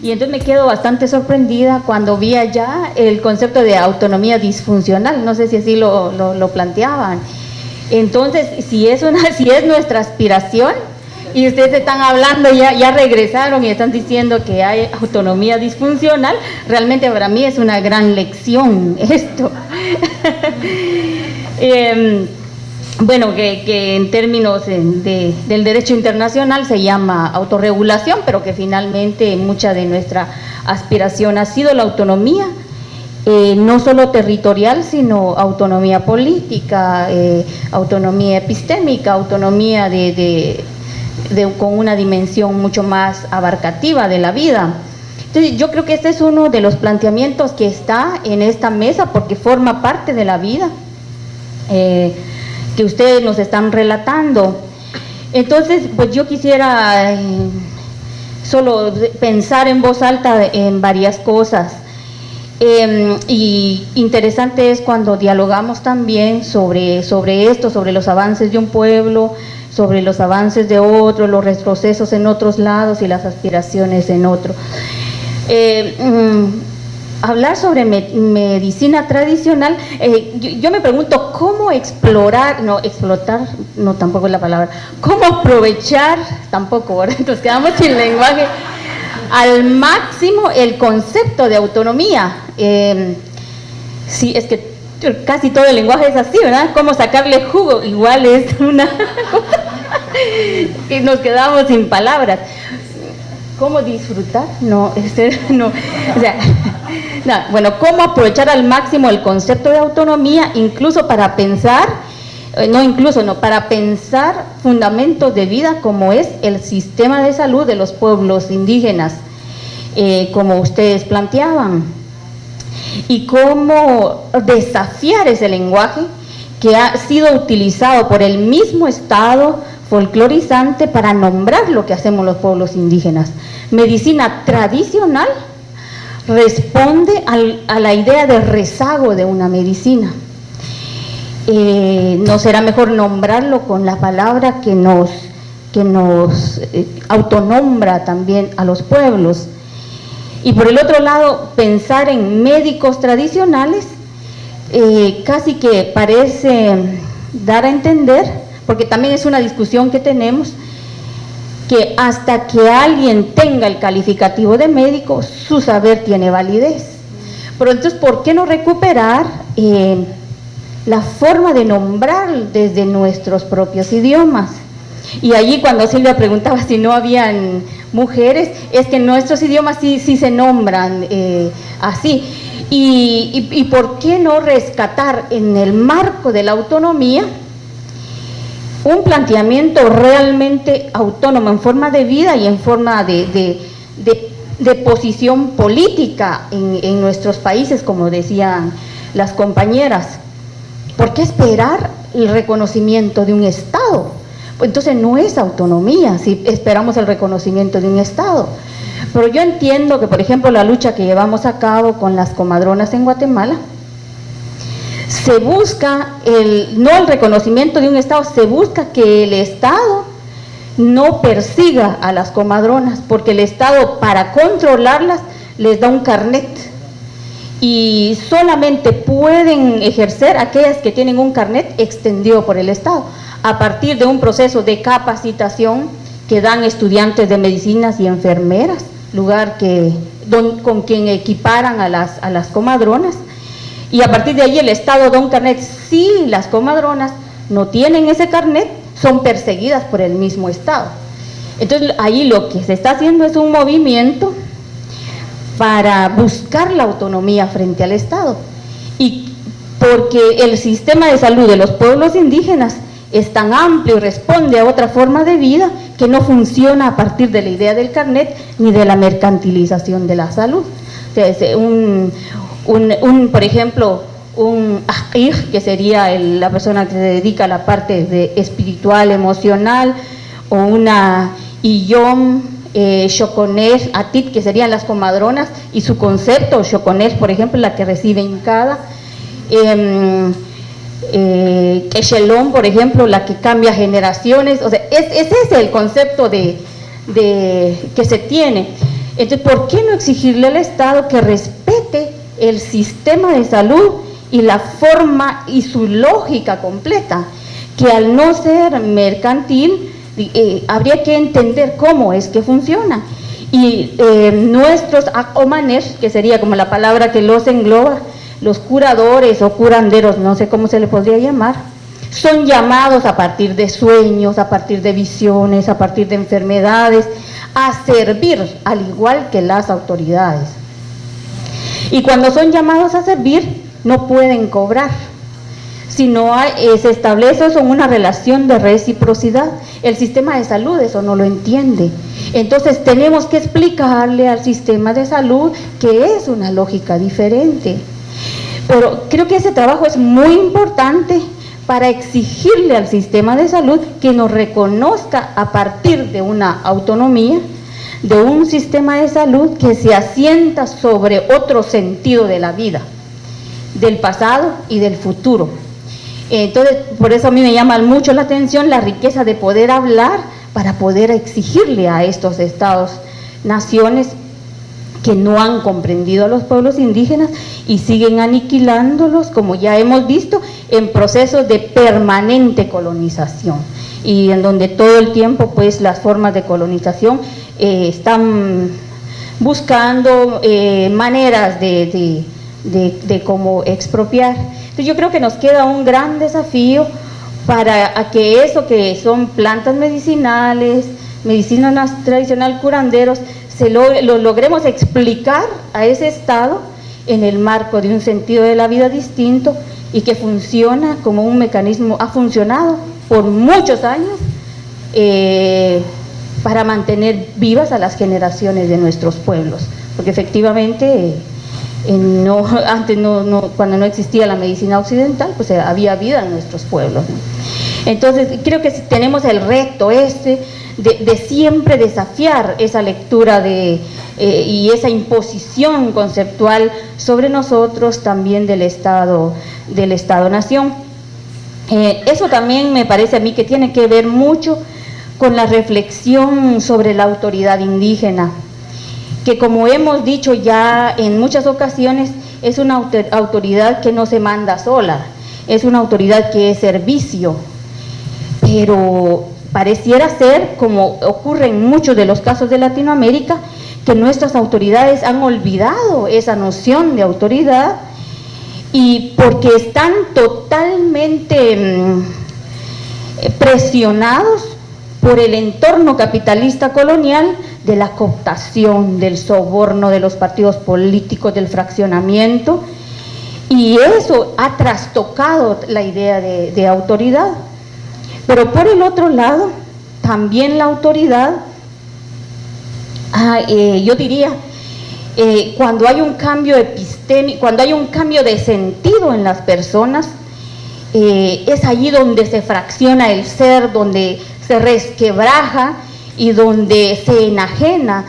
Y entonces me quedo bastante sorprendida cuando vi allá el concepto de autonomía disfuncional, no sé si así lo planteaban. Entonces, si es nuestra aspiración, y ustedes están hablando, ya regresaron y están diciendo que hay autonomía disfuncional, realmente para mí es una gran lección esto. Bueno, que en términos del derecho internacional se llama autorregulación, pero que finalmente mucha de nuestra aspiración ha sido la autonomía, no solo territorial, sino autonomía política, autonomía epistémica, autonomía con una dimensión mucho más abarcativa de la vida. Entonces, yo creo que este es uno de los planteamientos que está en esta mesa porque forma parte de la vida que ustedes nos están relatando. Entonces, pues yo quisiera solo pensar en voz alta en varias cosas. Y interesante es cuando dialogamos también sobre esto, sobre los avances de un pueblo, sobre los avances de otro, los retrocesos en otros lados y las aspiraciones en otro. Hablar sobre medicina tradicional, yo me pregunto cómo explotar, no tampoco es la palabra, cómo aprovechar, tampoco, ¿verdad? Entonces quedamos sin lenguaje, al máximo el concepto de autonomía. Sí, es que casi todo el lenguaje es así, ¿verdad? Cómo sacarle jugo, igual es una y nos quedamos sin palabras. ¿Cómo disfrutar? No, o sea, no, bueno, ¿cómo aprovechar al máximo el concepto de autonomía, incluso para pensar, para pensar fundamentos de vida como es el sistema de salud de los pueblos indígenas, como ustedes planteaban, y cómo desafiar ese lenguaje que ha sido utilizado por el mismo Estado folclorizante para nombrar lo que hacemos los pueblos indígenas? Medicina tradicional responde a la idea de rezago de una medicina. ¿No será mejor nombrarlo con la palabra que nos autonombra también a los pueblos? Y por el otro lado, pensar en médicos tradicionales casi que parece dar a entender, porque también es una discusión que tenemos, que hasta que alguien tenga el calificativo de médico, su saber tiene validez. Pero entonces, ¿por qué no recuperar la forma de nombrar desde nuestros propios idiomas? Y allí cuando Silvia preguntaba si no habían mujeres, es que en nuestros idiomas sí se nombran así. Y ¿por qué no rescatar en el marco de la autonomía un planteamiento realmente autónomo en forma de vida y en forma de posición política en nuestros países, como decían las compañeras? ¿Por qué esperar el reconocimiento de un Estado? Pues entonces no es autonomía si esperamos el reconocimiento de un Estado. Pero yo entiendo que, por ejemplo, la lucha que llevamos a cabo con las comadronas en Guatemala, se busca no el reconocimiento de un Estado, se busca que el Estado no persiga a las comadronas, porque el Estado, para controlarlas, les da un carnet y solamente pueden ejercer aquellas que tienen un carnet extendido por el Estado, a partir de un proceso de capacitación que dan estudiantes de medicinas y enfermeras, lugar con quien equiparan a las comadronas. Y a partir de ahí el Estado da un carnet. Si las comadronas no tienen ese carnet, son perseguidas por el mismo Estado. Entonces ahí lo que se está haciendo es un movimiento para buscar la autonomía frente al Estado. Y porque el sistema de salud de los pueblos indígenas es tan amplio y responde a otra forma de vida que no funciona a partir de la idea del carnet ni de la mercantilización de la salud. O sea, es por ejemplo, un ajir, que sería la persona que se dedica a la parte espiritual, emocional, o una iyom, Xoconés, Atit, que serían las comadronas, y su concepto, Xoconés, por ejemplo, la que recibe hincada, Quechelón, por ejemplo, la que cambia generaciones. O sea, ese es el concepto que se tiene. Entonces, ¿por qué no exigirle al Estado que respete el sistema de salud y la forma y su lógica completa? Que al no ser mercantil, habría que entender cómo es que funciona. Y nuestros acomanes, que sería como la palabra que los engloba, los curadores o curanderos, no sé cómo se le podría llamar, son llamados a partir de sueños, a partir de visiones, a partir de enfermedades, a servir, al igual que las autoridades. Y cuando son llamados a servir, no pueden cobrar, sino se establece eso en una relación de reciprocidad. El sistema de salud eso no lo entiende. Entonces tenemos que explicarle al sistema de salud que es una lógica diferente. Pero creo que ese trabajo es muy importante para exigirle al sistema de salud que nos reconozca a partir de una autonomía, de un sistema de salud que se asienta sobre otro sentido de la vida, del pasado y del futuro. Entonces, por eso a mí me llama mucho la atención la riqueza de poder hablar para poder exigirle a estos estados, naciones que no han comprendido a los pueblos indígenas y siguen aniquilándolos, como ya hemos visto, en procesos de permanente colonización, y en donde todo el tiempo pues las formas de colonización están buscando maneras de cómo expropiar. Entonces yo creo que nos queda un gran desafío para que eso que son plantas medicinales, medicina tradicional, curanderos, lo logremos explicar a ese Estado en el marco de un sentido de la vida distinto y que funciona como un mecanismo, ha funcionado por muchos años para mantener vivas a las generaciones de nuestros pueblos, porque efectivamente antes cuando no existía la medicina occidental, pues había vida en nuestros pueblos, ¿no? Entonces creo que tenemos el reto de siempre desafiar esa lectura y esa imposición conceptual sobre nosotros también del Estado-Nación. Eso también me parece a mí que tiene que ver mucho con la reflexión sobre la autoridad indígena, que como hemos dicho ya en muchas ocasiones, es una autoridad que no se manda sola, es una autoridad que es servicio, pero pareciera ser, como ocurre en muchos de los casos de Latinoamérica, que nuestras autoridades han olvidado esa noción de autoridad, y porque están totalmente presionados por el entorno capitalista colonial, de la cooptación, del soborno de los partidos políticos, del fraccionamiento, y eso ha trastocado la idea de autoridad. Pero por el otro lado, también la autoridad, yo diría, cuando hay un cambio epistémico, cuando hay un cambio de sentido en las personas, es allí donde se fracciona el ser, donde se resquebraja y donde se enajena,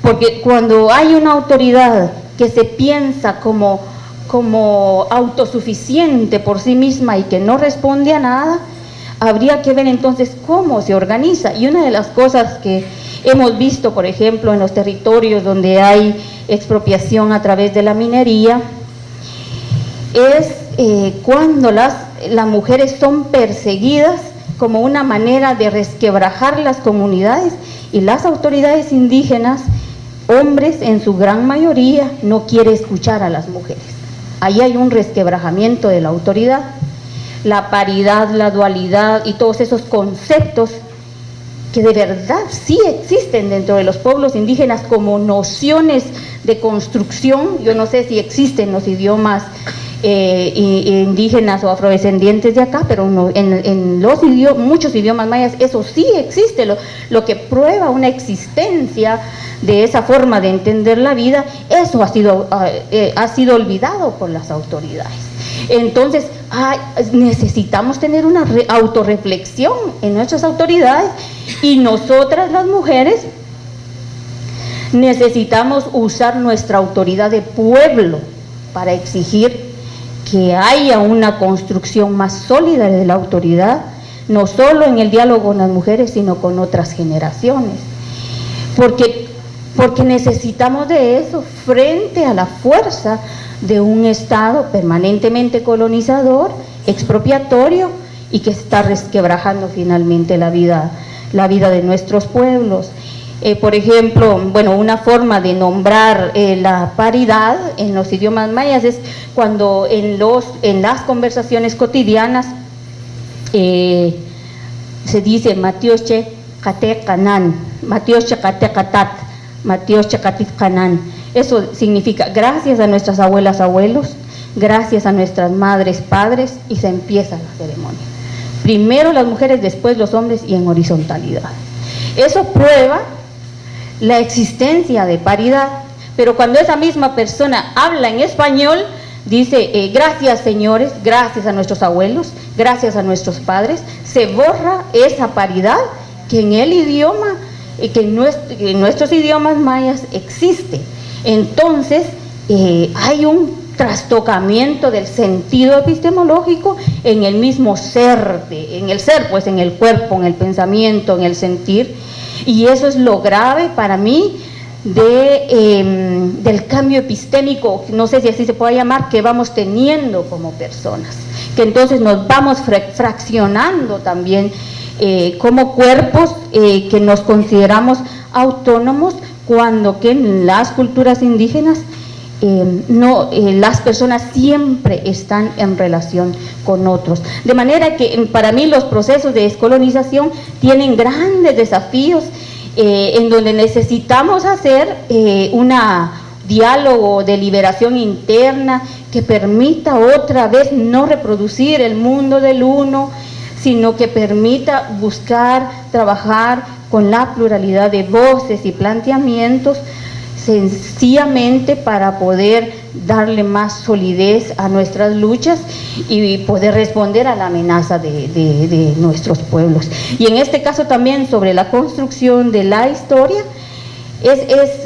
porque cuando hay una autoridad que se piensa como autosuficiente por sí misma y que no responde a nada, habría que ver entonces cómo se organiza. Y una de las cosas que hemos visto, por ejemplo, en los territorios donde hay expropiación a través de la minería, es cuando las mujeres son perseguidas como una manera de resquebrajar las comunidades, y las autoridades indígenas, hombres en su gran mayoría, no quieren escuchar a las mujeres. Ahí hay un resquebrajamiento de la autoridad. La paridad, la dualidad y todos esos conceptos que de verdad sí existen dentro de los pueblos indígenas como nociones de construcción. Yo no sé si existen los idiomas indígenas o afrodescendientes de acá, pero en muchos idiomas mayas eso sí existe, lo que prueba una existencia de esa forma de entender la vida. Eso ha sido olvidado por las autoridades. Entonces necesitamos tener una autorreflexión en nuestras autoridades, y nosotras las mujeres necesitamos usar nuestra autoridad de pueblo para exigir que haya una construcción más sólida de la autoridad, no solo en el diálogo con las mujeres, sino con otras generaciones. Porque porque necesitamos de eso frente a la fuerza de un Estado permanentemente colonizador, expropiatorio y que está resquebrajando finalmente la vida de nuestros pueblos. Por ejemplo, bueno, una forma de nombrar la paridad en los idiomas mayas es cuando en las conversaciones cotidianas se dice Matioche Kate Kanan, Matioche Kate Katat, Matioche Katit Kanan. Eso significa gracias a nuestras abuelas, abuelos, gracias a nuestras madres, padres, y se empieza la ceremonia. Primero las mujeres, después los hombres y en horizontalidad. Eso prueba la existencia de paridad, pero cuando esa misma persona habla en español, dice gracias señores, gracias a nuestros abuelos, gracias a nuestros padres, se borra esa paridad que en el idioma, que en nuestros idiomas mayas existe. Entonces hay un trastocamiento del sentido epistemológico en el mismo ser, en el ser, pues en el cuerpo, en el pensamiento, en el sentir, y eso es lo grave para mí del cambio epistémico, no sé si así se puede llamar, que vamos teniendo como personas, que entonces nos vamos fraccionando también como cuerpos que nos consideramos autónomos, cuando que en las culturas indígenas las personas siempre están en relación con otros. De manera que para mí los procesos de descolonización tienen grandes desafíos en donde necesitamos hacer un diálogo de liberación interna que permita otra vez no reproducir el mundo del uno, sino que permita buscar, trabajar con la pluralidad de voces y planteamientos, sencillamente para poder darle más solidez a nuestras luchas y poder responder a la amenaza de nuestros pueblos. Y en este caso también sobre la construcción de la historia, es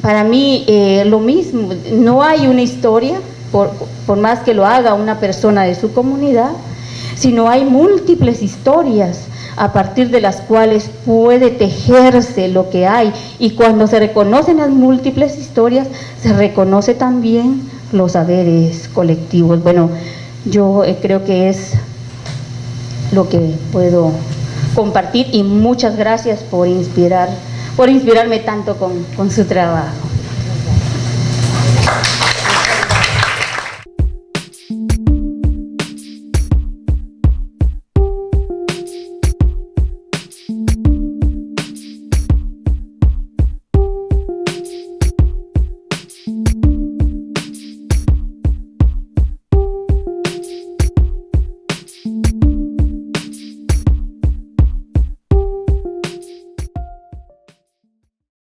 para mí lo mismo. No hay una historia, por más que lo haga una persona de su comunidad, sino hay múltiples historias a partir de las cuales puede tejerse lo que hay, y cuando se reconocen las múltiples historias, se reconoce también los saberes colectivos. Bueno, yo creo que es lo que puedo compartir, y muchas gracias por inspirarme tanto con su trabajo.